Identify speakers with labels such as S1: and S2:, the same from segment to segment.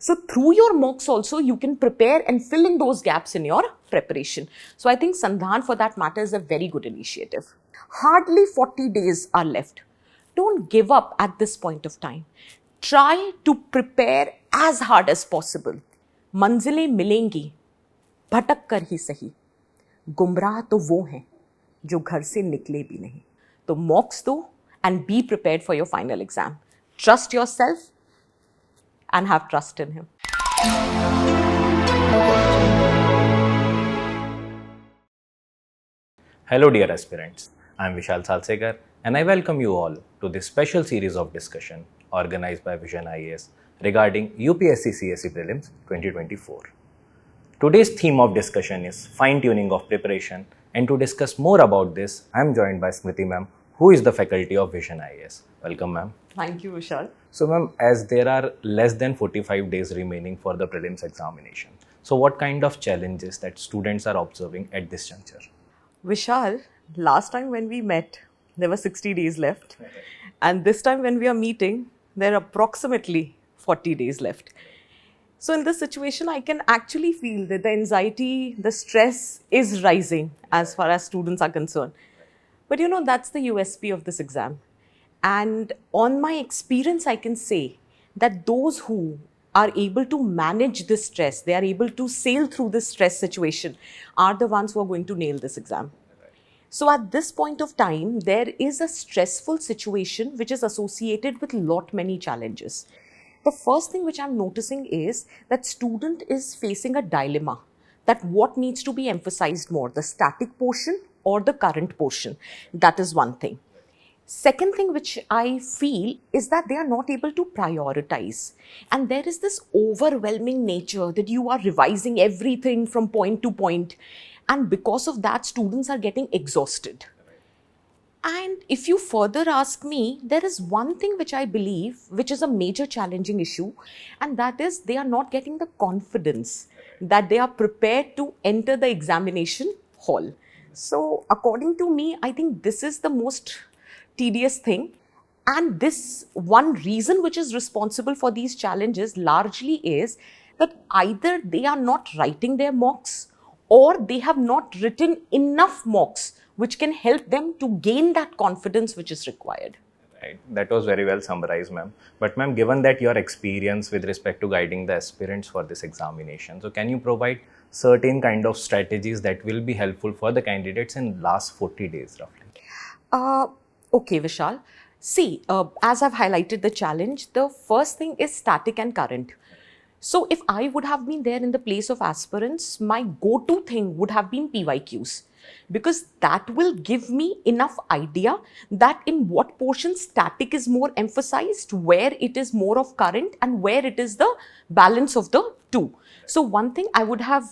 S1: So through your mocks also, you can prepare and fill in those gaps in your preparation. So I think Sandhan, for that matter, is a very good initiative. Hardly 40 days are left. Don't give up at this point of time. Try to prepare as hard as possible. मंजिलें मिलेंगी, भटक कर ही सही. गुमराह तो वो हैं जो घर से निकले भी नहीं. तो mocks दो and be prepared for your final exam. Trust yourself and have trust in him.
S2: Hello dear aspirants, I am Vishal Salsekar and I welcome you all to this special series of discussion organized by Vision IAS regarding UPSC CSE Prelims 2024. Today's theme of discussion is fine-tuning of preparation, and to discuss more about this, I am joined by Smriti ma'am, who is the faculty of Vision IAS. Welcome ma'am.
S1: Thank you, Vishal.
S2: So ma'am, as there are less than 45 days remaining for the prelims examination, so what kind of challenges that students are observing at this juncture?
S1: Vishal, last time when we met, there were 60 days left. And this time when we are meeting, there are approximately 40 days left. So in this situation, I can actually feel that the anxiety, the stress is rising as far as students are concerned. But you know, that's the USP of this exam. And on my experience, I can say that those who are able to manage this stress, they are able to sail through this stress situation, are the ones who are going to nail this exam. So at this point of time, there is a stressful situation which is associated with many challenges. The first thing which I'm noticing is that student is facing a dilemma, that what needs to be emphasized more, the static portion or the current portion. That is one thing. Second thing which I feel is that they are not able to prioritize. And there is this overwhelming nature that you are revising everything from point to point. And because of that, students are getting exhausted. And if you further ask me, there is one thing which I believe, which is a major challenging issue, and that is they are not getting the confidence that they are prepared to enter the examination hall. So according to me, I think this is the most tedious thing. And this one reason which is responsible for these challenges largely is that either they are not writing their mocks or they have not written enough mocks which can help them to gain that confidence which is required.
S2: Right. That was very well summarized, ma'am. But ma'am, given that your experience with respect to guiding the aspirants for this examination, so can you provide certain kind of strategies that will be helpful for the candidates in last 40 days roughly?
S1: Okay, Vishal. See, as I've highlighted the challenge, the first thing is static and current. So if I would have been there in the place of aspirants, my go-to thing would have been PYQs. Because that will give me enough idea that in what portion static is more emphasized, where it is more of current, and where it is the balance of the two. So one thing I would have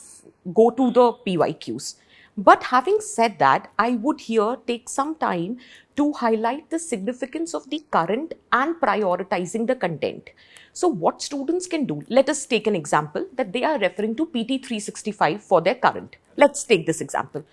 S1: go to the PYQs. But having said that, I would here take some time to highlight the significance of the current and prioritizing the content. So what students can do, let us take an example that they are referring to PT 365 for their current. Let's take this example.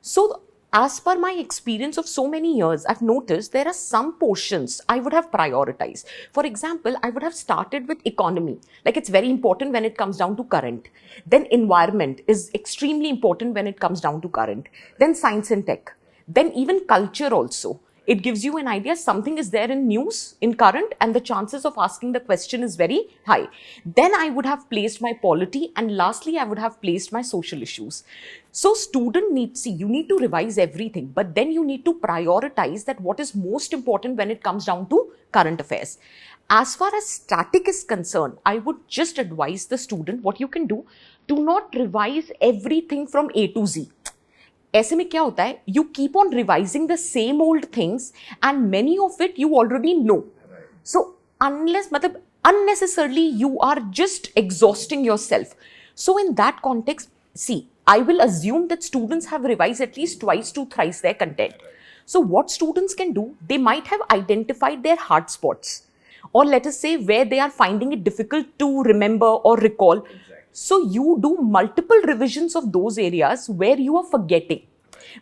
S1: So as per my experience of so many years, I've noticed there are some portions I would have prioritized. For example, I would have started with economy. Like it's very important when it comes down to current. Then environment is extremely important when it comes down to current. Then science and tech. Then even culture also. It gives you an idea something is there in news, in current, and the chances of asking the question is very high. Then I would have placed my polity, and lastly, I would have placed my social issues. So student needs, see, you need to revise everything, but then you need to prioritize that what is most important when it comes down to current affairs. As far as static is concerned, I would just advise the student what you can do. Do not revise everything from A to Z. ऐसे में क्या होता है, you keep on revising the same old things and many of it you already know. So unless, मतलब unnecessarily you are just exhausting yourself. So in that context, see, I will assume that students have revised at least twice to thrice their content. So what students can do, they might have identified their hard spots, or let us say where they are finding it difficult to remember or recall. So you do multiple revisions of those areas where you are forgetting.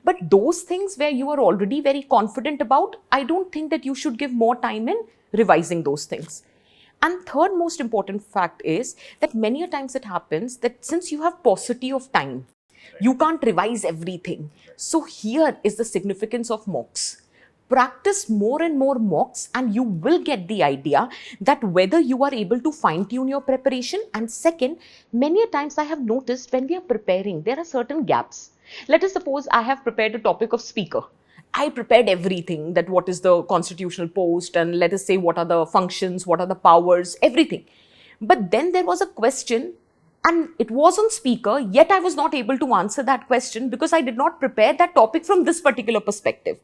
S1: But those things where you are already very confident about, I don't think that you should give more time in revising those things. And third most important fact is that many a times it happens that since you have paucity of time, you can't revise everything. So here is the significance of mocks. Practice more and more mocks and you will get the idea that whether you are able to fine tune your preparation. And second, many a times I have noticed when we are preparing, there are certain gaps. Let us suppose I have prepared a topic of speaker. I prepared everything, that what is the constitutional post and let us say what are the functions, what are the powers, everything. But then there was a question and it was on speaker, yet I was not able to answer that question because I did not prepare that topic from this particular perspective.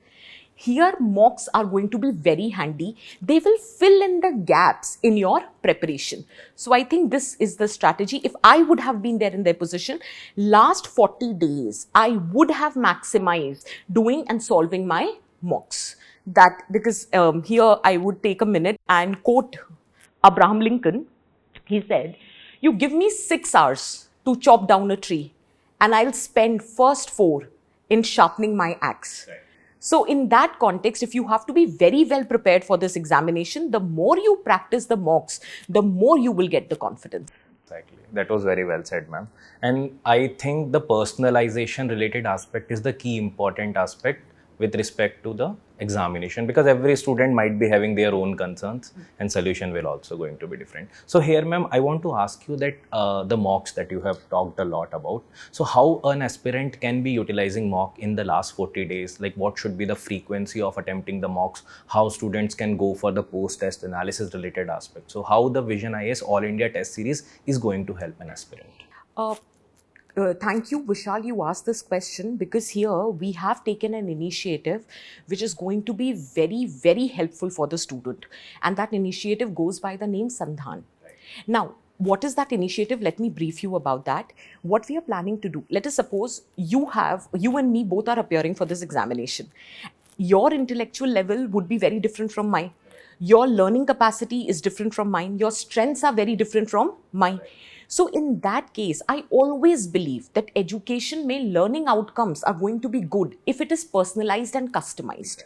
S1: Here, mocks are going to be very handy. They will fill in the gaps in your preparation. So I think this is the strategy. If I would have been there in their position, last 40 days, I would have maximized doing and solving my mocks. That because here I would take a minute and quote Abraham Lincoln. He said, "You give me 6 hours to chop down a tree, and I'll spend first 4 in sharpening my axe." Right. So in that context, if you have to be very well prepared for this examination, the more you practice the mocks, the more you will get the confidence.
S2: Exactly. That was very well said, ma'am. And I think the personalization related aspect is the key important aspect with respect to the examination, because every student might be having their own concerns and solution will also going to be different. So here, ma'am, I want to ask you that the mocks that you have talked a lot about, so how an aspirant can be utilizing mock in the last 40 days, like what should be the frequency of attempting the mocks, how students can go for the post-test analysis related aspect. So how the Vision IAS All India Test Series is going to help an aspirant?
S1: Thank you, Vishal. You asked this question because here we have taken an initiative which is going to be very, very helpful for the student. And that initiative goes by the name Sandhan. Right. Now, what is that initiative? Let me brief you about that. What we are planning to do, let us suppose you and me both are appearing for this examination. Your intellectual level would be very different from mine. Your learning capacity is different from mine. Your strengths are very different from mine. So in that case, I always believe that education learning outcomes are going to be good if it is personalized and customized.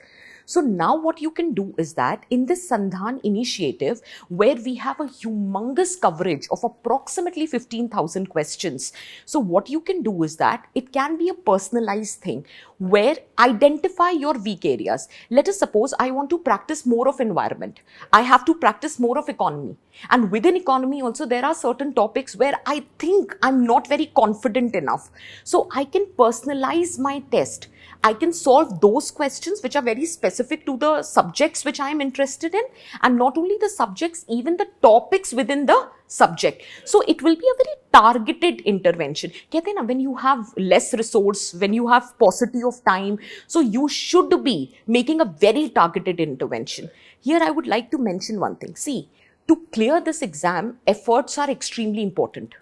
S1: So now what you can do is that in this Sandhan initiative, where we have a humongous coverage of approximately 15,000 questions. So what you can do is that it can be a personalized thing where identify your weak areas. Let us suppose I want to practice more of environment. I have to practice more of economy. And within economy also, there are certain topics where I think I'm not very confident enough. So I can personalize my test. I can solve those questions which are very specific to the subjects which I am interested in, and not only the subjects, even the topics within the subject. So it will be a very targeted intervention. Kehte na, when you have less resource, when you have paucity of time, so you should be making a very targeted intervention. Here I would like to mention one thing. See, to clear this exam, efforts are extremely important.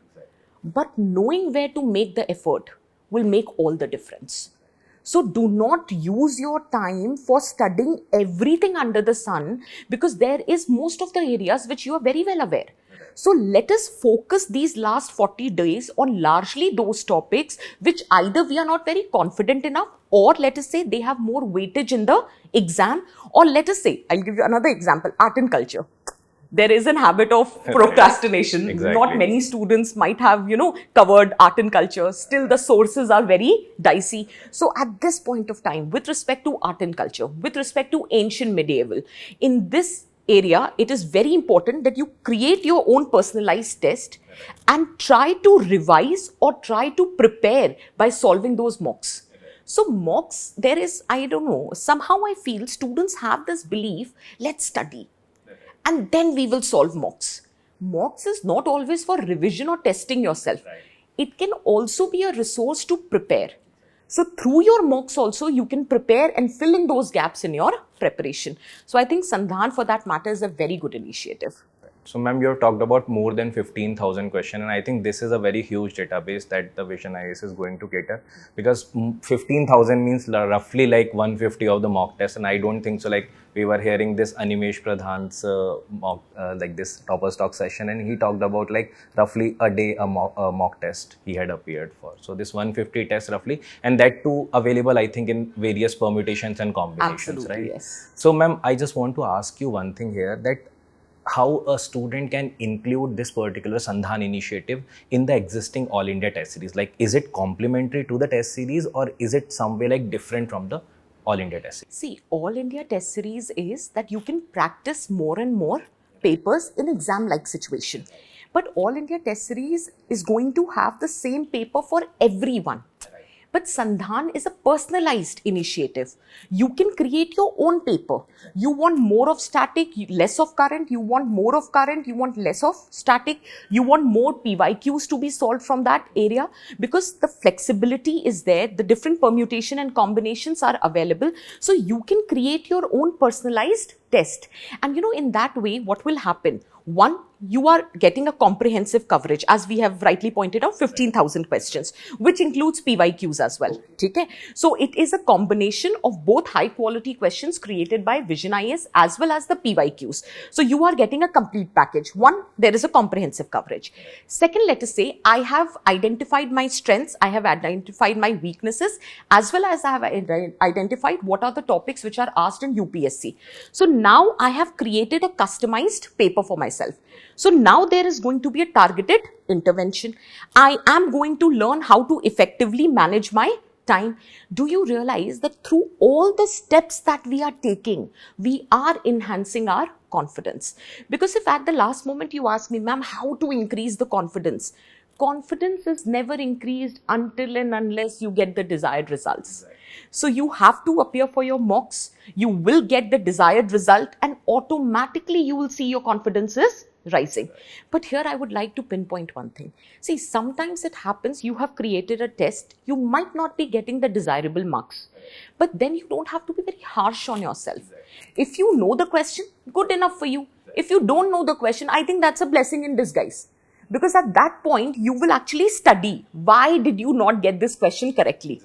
S1: But knowing where to make the effort will make all the difference. So do not use your time for studying everything under the sun, because there is most of the areas which you are very well aware. So let us focus these last 40 days on largely those topics which either we are not very confident enough, or let us say they have more weightage in the exam, or let us say, I'll give you another example, art and culture. There is a habit of procrastination.
S2: Exactly.
S1: Not many students might have, covered art and culture. Still, the sources are very dicey. So at this point of time, with respect to art and culture, with respect to ancient medieval, in this area, it is very important that you create your own personalized test and try to revise or try to prepare by solving those mocks. So mocks, there is, I don't know, somehow I feel students have this belief, let's study. And then we will solve mocks. Mocks is not always for revision or testing yourself. Right. It can also be a resource to prepare. So through your mocks also, you can prepare and fill in those gaps in your preparation. So I think Sandhan, for that matter, is a very good initiative.
S2: So ma'am, you have talked about more than 15,000 questions, and I think this is a very huge database that the Vision IAS is going to cater, because 15,000 means roughly like 150 of the mock test, and I don't think so. Like we were hearing this Animesh Pradhan's mock, like this topper stock session, and he talked about like roughly a day a mock test he had appeared for. So this 150 tests roughly, and that too available I think in various permutations and combinations.
S1: Absolutely,
S2: right?
S1: Yes.
S2: So ma'am, I just want to ask you one thing here, that how a student can include this particular Sandhan initiative in the existing All India test series? Like, is it complementary to the test series, or is it some way like different from the All India test series?
S1: See, All India Test Series is that you can practice more and more papers in exam-like situation. But All India Test Series is going to have the same paper for everyone. But Sandhan is a personalized initiative. You can create your own paper. You want more of static, less of current. You want more of current, you want less of static. You want more PYQs to be solved from that area, because the flexibility is there. The different permutation and combinations are available. So you can create your own personalized test. And in that way, what will happen? One, you are getting a comprehensive coverage, as we have rightly pointed out, 15,000 questions, which includes PYQs as well. Okay? So it is a combination of both high quality questions created by Vision IAS as well as the PYQs. So you are getting a complete package. One, there is a comprehensive coverage. Second, let us say I have identified my strengths, I have identified my weaknesses, as well as I have identified what are the topics which are asked in UPSC. So now I have created a customized paper for myself. So now there is going to be a targeted intervention. I am going to learn how to effectively manage my time. Do you realize that through all the steps that we are taking, we are enhancing our confidence? Because if at the last moment you ask me, ma'am, how to increase the confidence? Confidence is never increased until and unless you get the desired results. So you have to appear for your mocks, you will get the desired result, and automatically you will see your confidence is rising. But here I would like to pinpoint one thing. See, sometimes it happens you have created a test, you might not be getting the desirable marks, but then you don't have to be very harsh on yourself. If you know the question, good enough for you. If you don't know the question, I think that's a blessing in disguise. Because at that point, you will actually study. Why did you not get this question correctly?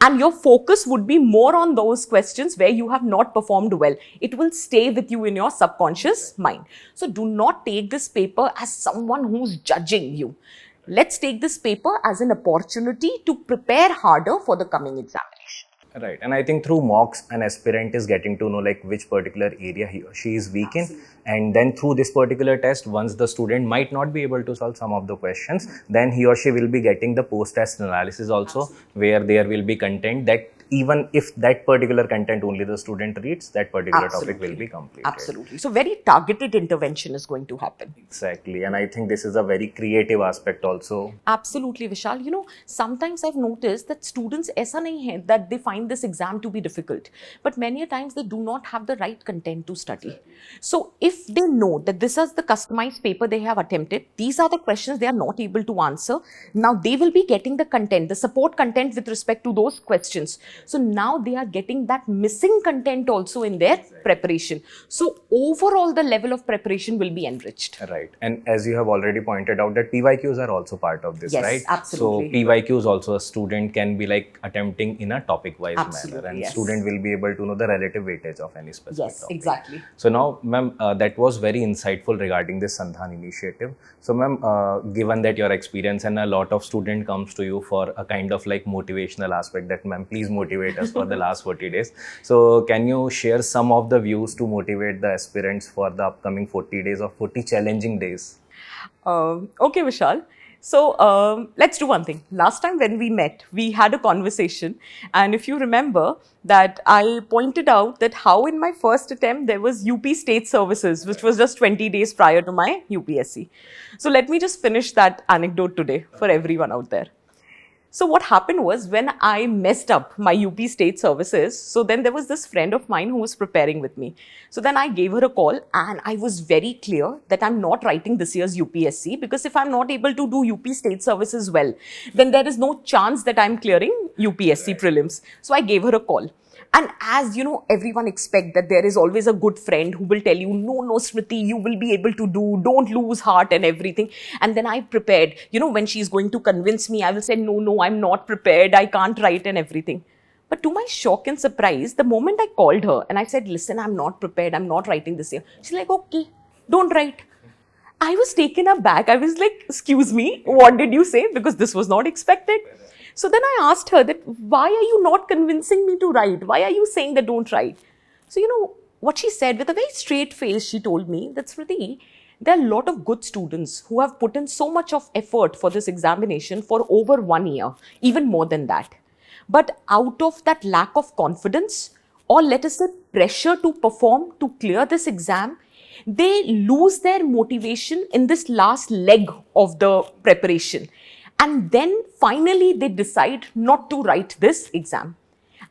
S1: And your focus would be more on those questions where you have not performed well. It will stay with you in your subconscious mind. So do not take this paper as someone who's judging you. Let's take this paper as an opportunity to prepare harder for the coming examination.
S2: Right, and I think through mocks, an aspirant is getting to know like which particular area he or she is weak in, and then through this particular test, once the student might not be able to solve some of the questions, then he or she will be getting the post-test analysis also, where there will be content that even if that particular content only the student reads, that particular topic will be completed.
S1: Absolutely. So very targeted intervention is going to happen.
S2: Exactly, and I think this is a very creative aspect also.
S1: Absolutely, Vishal. Sometimes I've noticed that students aisa nahi hai that they find this exam to be difficult, but many a times they do not have the right content to study. So if they know that this is the customized paper they have attempted, these are the questions they are not able to answer, now they will be getting the content, the support content with respect to those questions. So now they are getting that missing content also in their preparation. So overall, the level of preparation will be enriched.
S2: Right. And as you have already pointed out, that PYQs are also part of this,
S1: yes,
S2: right?
S1: Absolutely.
S2: So PYQs also a student can be like attempting in a topic-wise manner, and
S1: yes.
S2: Student will be able to know the relative weightage of any specific topic.
S1: Exactly.
S2: So now, ma'am, that was very insightful regarding this Sandhan initiative. So ma'am, given that your experience and a lot of student comes to you for a kind of like motivational aspect that ma'am, please motivate us for the last 40 days. So can you share some of the views to motivate the aspirants for the upcoming 40 days or 40 challenging days?
S1: Okay, Vishal. So let's do one thing. Last time when we met, we had a conversation, and if you remember that I pointed out that how in my first attempt there was UP State Services, which was just 20 days prior to my UPSC. So let me just finish that anecdote today for everyone out there. So what happened was, when I messed up my UP State Services, so then there was this friend of mine who was preparing with me. So then I gave her a call, and I was very clear that I'm not writing this year's UPSC, because if I'm not able to do UP State Services well, then there is no chance that I'm clearing UPSC prelims. So I gave her a call. And as you know, everyone expects that there is always a good friend who will tell you, no, Smriti, you will be able to do, don't lose heart and everything. And then I prepared, when she's going to convince me, I will say, no, I'm not prepared, I can't write and everything. But to my shock and surprise, the moment I called her and I said, listen, I'm not prepared, I'm not writing this year. She's like, okay, don't write. I was taken aback. I was like, excuse me, what did you say? Because this was not expected. So then I asked her that, why are you not convincing me to write? Why are you saying that don't write? So, what she said with a very straight face, she told me that, Smriti, there are a lot of good students who have put in so much of effort for this examination for over 1 year, even more than that. But out of that lack of confidence, or let us say pressure to perform, to clear this exam, they lose their motivation in this last leg of the preparation. And then finally they decide not to write this exam.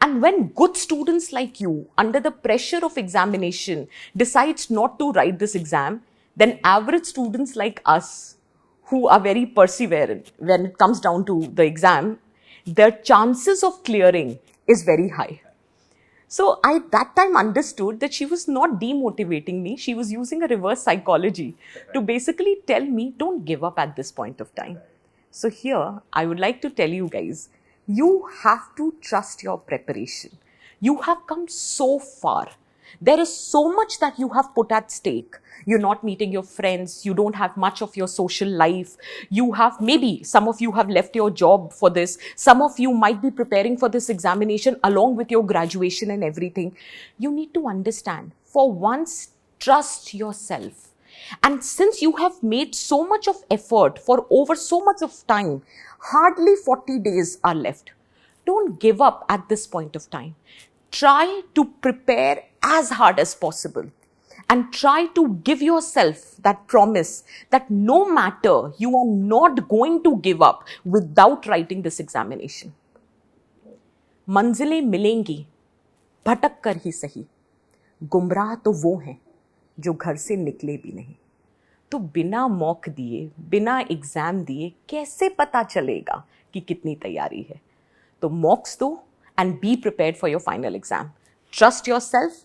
S1: And when good students like you, under the pressure of examination, decides not to write this exam, then average students like us, who are very perseverant when it comes down to the exam, their chances of clearing is very high. So I that time understood that she was not demotivating me. She was using a reverse psychology to basically tell me, don't give up at this point of time. So here, I would like to tell you guys, you have to trust your preparation. You have come so far. There is so much that you have put at stake. You're not meeting your friends. You don't have much of your social life. You have, maybe some of you have left your job for this. Some of you might be preparing for this examination along with your graduation and everything. You need to understand, for once, trust yourself. And since you have made so much of effort for over so much of time, hardly 40 days are left. Don't give up at this point of time. Try to prepare as hard as possible and try to give yourself that promise that no matter, you are not going to give up without writing this examination. मंजिलें मिलेंगी भटक कर ही सही, गुमराह तो वो हैं जो घर से निकले भी नहीं. तो बिना मॉक दिए, बिना एग्जाम दिए कैसे पता चलेगा कि कितनी तैयारी है? तो मॉक्स दो and be prepared for your final exam. Trust yourself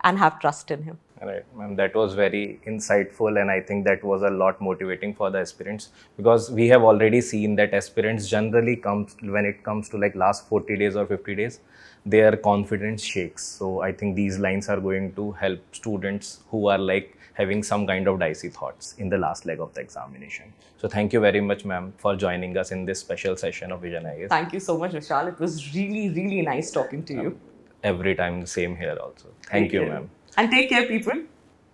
S1: and have trust in him.
S2: Right, ma'am, that was very insightful, and I think that was a lot motivating for the aspirants, because we have already seen that aspirants generally comes when it comes to like last 40 days or 50 days, their confidence shakes. So I think these lines are going to help students who are like having some kind of dicey thoughts in the last leg of the examination. So thank you very much, ma'am, for joining us in this special session of Vision IAS.
S1: Thank you so much, Vishal. It was really, really nice talking to you.
S2: Every time the same here also. Thank you, ma'am.
S1: And take care, people.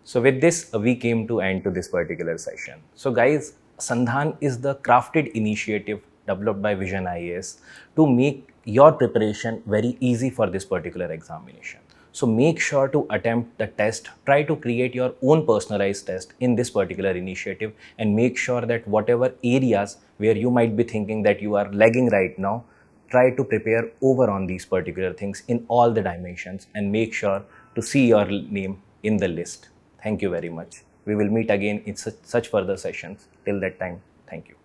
S2: So with this, we came to end to this particular session. So guys, Sandhan is the crafted initiative developed by Vision IAS to make your preparation very easy for this particular examination. So make sure to attempt the test, try to create your own personalized test in this particular initiative, and make sure that whatever areas where you might be thinking that you are lagging right now, try to prepare over on these particular things in all the dimensions, and make sure to see your name in the list. Thank you very much. We will meet again in such further sessions. Till that time, thank you.